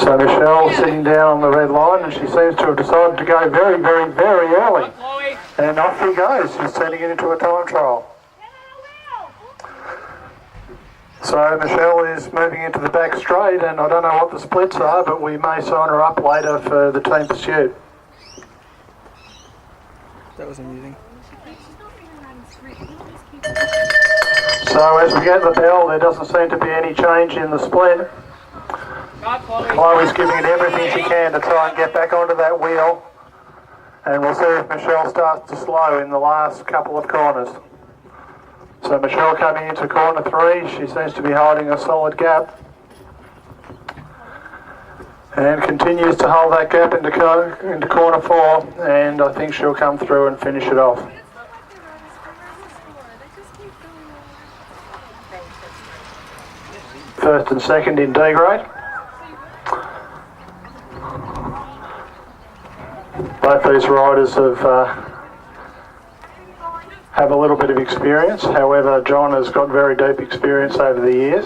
So Michelle's sitting down on the red line and she seems to have decided to go very, very, very early. And off he goes. She's turning it into a time trial. So Michelle is moving into the back straight, and I don't know what the splits are, but we may sign her up later for the team pursuit. That was amusing. So as we get the bell, there doesn't seem to be any change in the split. Chloe's giving it everything she can to try and get back onto that wheel. And we'll see if Michelle starts to slow in the last couple of corners. So Michelle coming into corner 3, she seems to be holding a solid gap. And continues to hold that gap into corner 4, and I think she'll come through and finish it off. First and second in D grade. Both these riders have a little bit of experience. However, John has got very deep experience over the years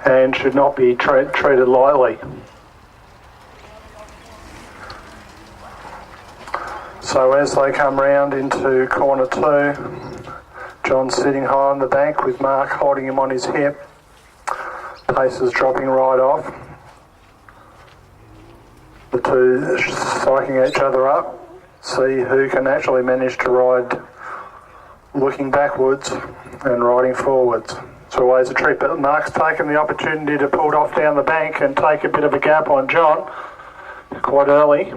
and should not be treated lightly. So as they come round into corner 2, John's sitting high on the bank with Mark holding him on his hip. Pace is dropping right off. The two psyching each other up. See who can actually manage to ride looking backwards and riding forwards. It's always a trick, but Mark's taken the opportunity to pull it off down the bank and take a bit of a gap on John quite early.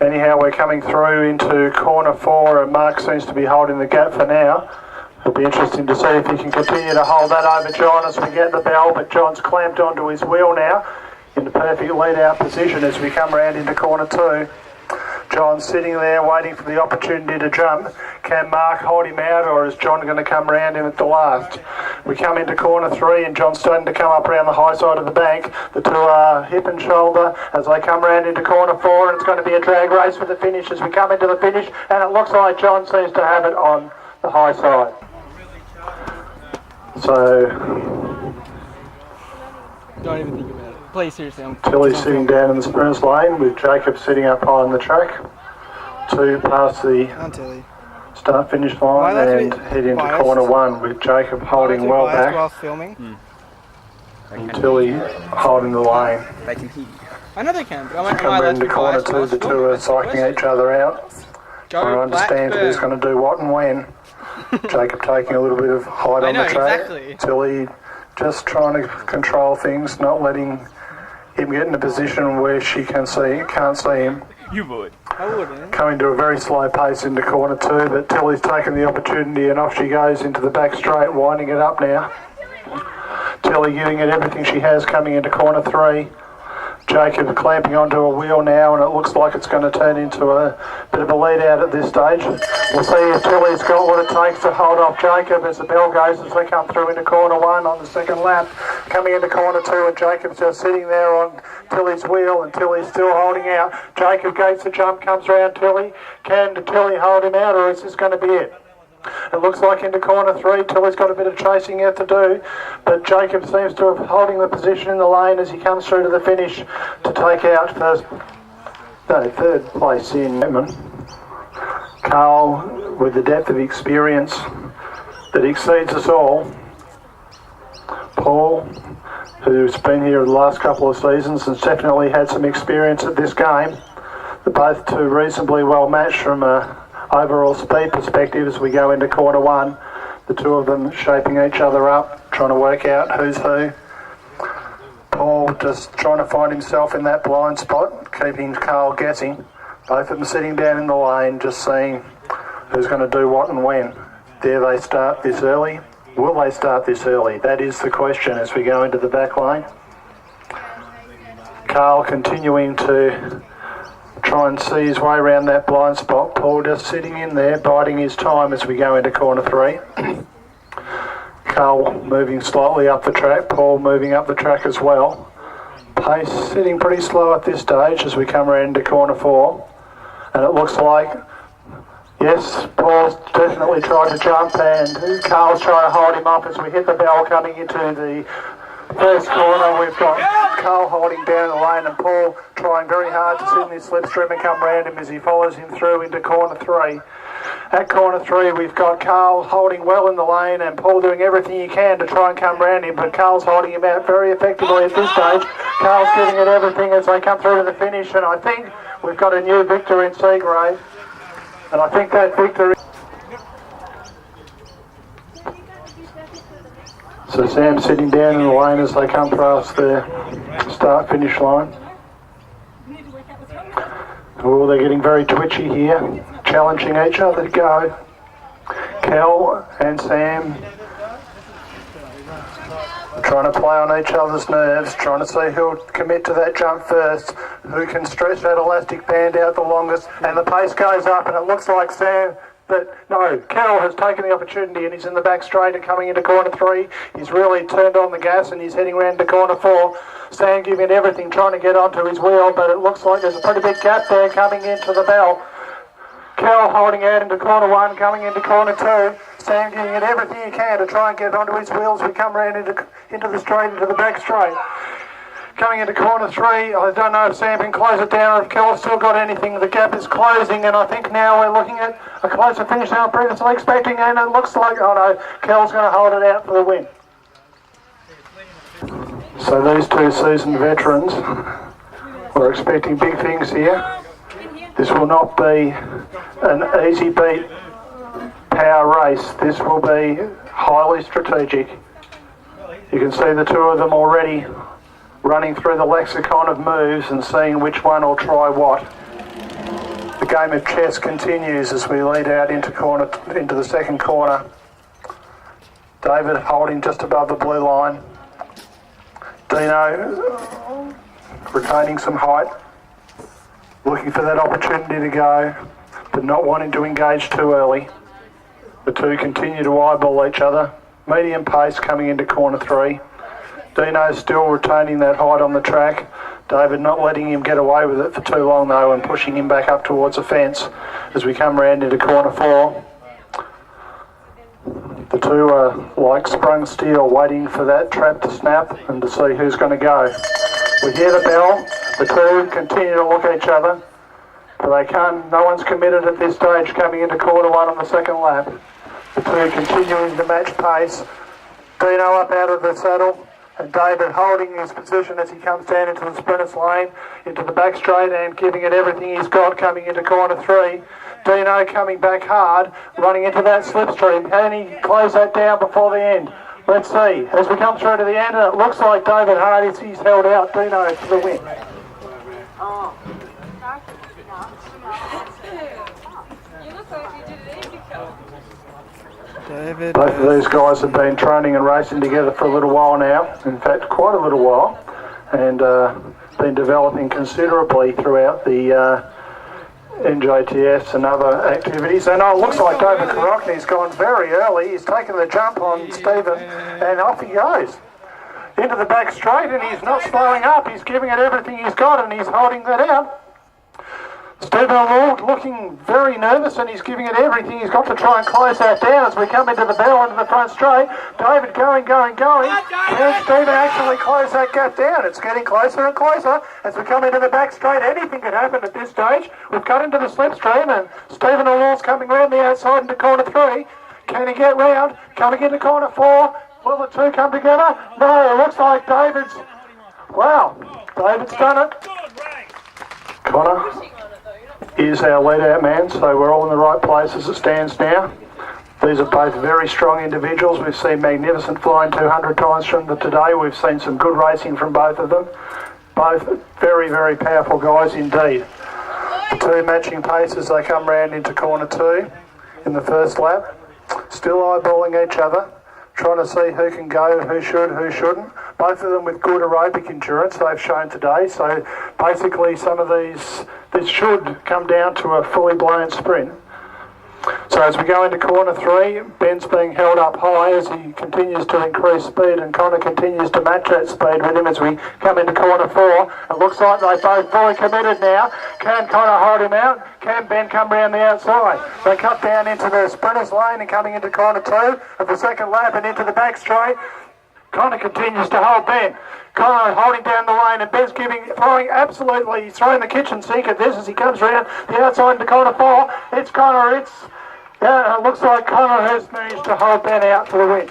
Anyhow, we're coming through into corner 4 and Mark seems to be holding the gap for now. It'll be interesting to see if he can continue to hold that over John as we get the bell, but John's clamped onto his wheel now in the perfect lead-out position as we come round into corner 2. John's sitting there waiting for the opportunity to jump. Can Mark hold him out, or is John going to come round him at the last? We come into corner 3 and John's starting to come up around the high side of the bank. The two are hip and shoulder as they come round into corner 4, and it's going to be a drag race for the finish as we come into the finish, and it looks like John seems to have it on the high side. So don't even think about it. Play seriously. Tilly's sitting down in the sprinters lane with Jacob sitting up high on the track. 2 past the start finish line and head into corner 1 with Jacob holding well back while filming. and Tilly holding the lane. They can hear you. I know they can, but Come into corner 2, the two are psyching each other out. Trying to understand who's going to do what and when. Jacob taking a little bit of height on the track. Exactly. Tilly just trying to control things, not letting him get in a position where she can't see him. You would. I wouldn't. Coming to a very slow pace into corner 2, but Tilly's taken the opportunity and off she goes into the back straight, winding it up now. Tilly giving it everything she has coming into corner 3. Jacob clamping onto a wheel now, and it looks like it's going to turn into a bit of a lead out at this stage. We'll see if Tilly's got what it takes to hold off Jacob as the bell goes as they come through into corner 1 on the second lap. Coming into corner 2 and Jacob's just sitting there on Tilly's wheel and Tilly's still holding out. Jacob gates the jump, comes round Tilly. Can Tilly hold him out, or is this going to be it? It looks like into corner 3, Tilly's got a bit of chasing yet to do, but Jacob seems to have holding the position in the lane as he comes through to the finish to take out third place in Edmund. Carl, with the depth of experience that exceeds us all. Paul, who's been here the last couple of seasons and definitely had some experience at this game. They're both two reasonably well matched from a overall speed perspective as we go into corner 1. The two of them shaping each other up, trying to work out who's who. Paul just trying to find himself in that blind spot, keeping Carl guessing. Both of them sitting down in the lane, just seeing who's going to do what and when. Dare they start this early? Will they start this early? That is the question as we go into the back lane. Carl continuing to try and see his way around that blind spot. Paul just sitting in there, biding his time as we go into corner 3. Carl moving slightly up the track, Paul moving up the track as well. Pace sitting pretty slow at this stage as we come around into corner 4. And it looks like, Yes, Paul's definitely tried to jump and Carl's trying to hold him up as we hit the bell coming into the first corner. We've got Carl holding down the lane and Paul trying very hard to sit in his slipstream and come round him as he follows him through into corner 3. At corner 3 we've got Carl holding well in the lane and Paul doing everything he can to try and come round him, but Carl's holding him out very effectively at this stage. Carl's giving it everything as they come through to the finish, and I think we've got a new victor in Seagrave, and I think that victor. So Sam's sitting down in the lane as they come past the start-finish line. Oh, they're getting very twitchy here, challenging each other to go. Kel and Sam trying to play on each other's nerves, trying to see who'll commit to that jump first, who can stretch that elastic band out the longest, and the pace goes up and it looks like Sam. But no, Kel has taken the opportunity and he's in the back straight and coming into corner 3. He's really turned on the gas and he's heading round to corner 4. Sam giving it everything, trying to get onto his wheel, but it looks like there's a pretty big gap there coming into the bell. Kel holding out into corner 1, coming into corner 2. Sam giving it everything he can to try and get onto his wheels. We come round into the straight, into the back straight. Coming into corner 3, I don't know if Sam can close it down or if Kel's still got anything. The gap is closing and I think now we're looking at a closer finish than I'm previously expecting, and it looks like, oh no, Kel's going to hold it out for the win. So these two seasoned veterans were expecting big things here. This will not be an easy beat power race. This will be highly strategic. You can see the two of them already running through the lexicon of moves and seeing which one will try what. The game of chess continues as we lead out into the second corner. David holding just above the blue line. Dino retaining some height, looking for that opportunity to go, but not wanting to engage too early. The two continue to eyeball each other. Medium pace coming into corner 3. Dino's still retaining that height on the track. David not letting him get away with it for too long though and pushing him back up towards the fence as we come round into corner 4. The two are like sprung steel, waiting for that trap to snap and to see who's going to go. We hear the bell. The two continue to look at each other, but they can't. No one's committed at this stage coming into corner 1 on the second lap. The two continuing to match pace. Dino up out of the saddle, and David holding his position as he comes down into the sprinters lane, into the back straight and giving it everything he's got coming into corner 3. Dino coming back hard, running into that slipstream. Can he close that down before the end? Let's see. As we come through to the end, and it looks like David Hard, he's held out Dino to the win. David. Both of these guys have been training and racing together for a little while now. In fact, quite a little while, and been developing considerably throughout the NJTS and other activities. And it looks like David Karokny's gone very early. He's taken the jump on Stephen and off he goes into the back straight, and he's not slowing up. He's giving it everything he's got and he's holding that out. Stephen O'Rourke looking very nervous and he's giving it everything he's got to try and close that down as we come into the bell into the front straight. David going. Can Stephen actually close that gap down? It's getting closer and closer as we come into the back straight. Anything could happen at this stage. We've cut into the slipstream and Stephen O'Rourke's coming round the outside into corner 3. Can he get round? Coming into corner 4. Will the two come together? No, it looks like David's... Wow, David's done it. Connor is our lead-out man, so we're all in the right place as it stands now. These are both very strong individuals. We've seen magnificent flying 200 times from them today. We've seen some good racing from both of them. Both very, very powerful guys indeed. The two matching paces, they come round into corner 2 in the first lap. Still eyeballing each other, trying to see who can go, who should, who shouldn't. Both of them with good aerobic endurance they've shown today. So basically some of these should come down to a fully blown sprint. So as we go into corner 3, Ben's being held up high as he continues to increase speed, and Connor continues to match that speed with him as we come into corner 4. It looks like they're both fully committed now. Can Connor hold him out? Can Ben come round the outside? They cut down into the sprinters lane and coming into corner 2 of the second lap and into the back straight. Connor continues to hold Ben. Connor holding down the lane, and Ben's throwing absolutely, he's throwing the kitchen sink at this as he comes round the outside into corner 4. It's Connor, it looks like Connor has managed to hold Ben out for the win.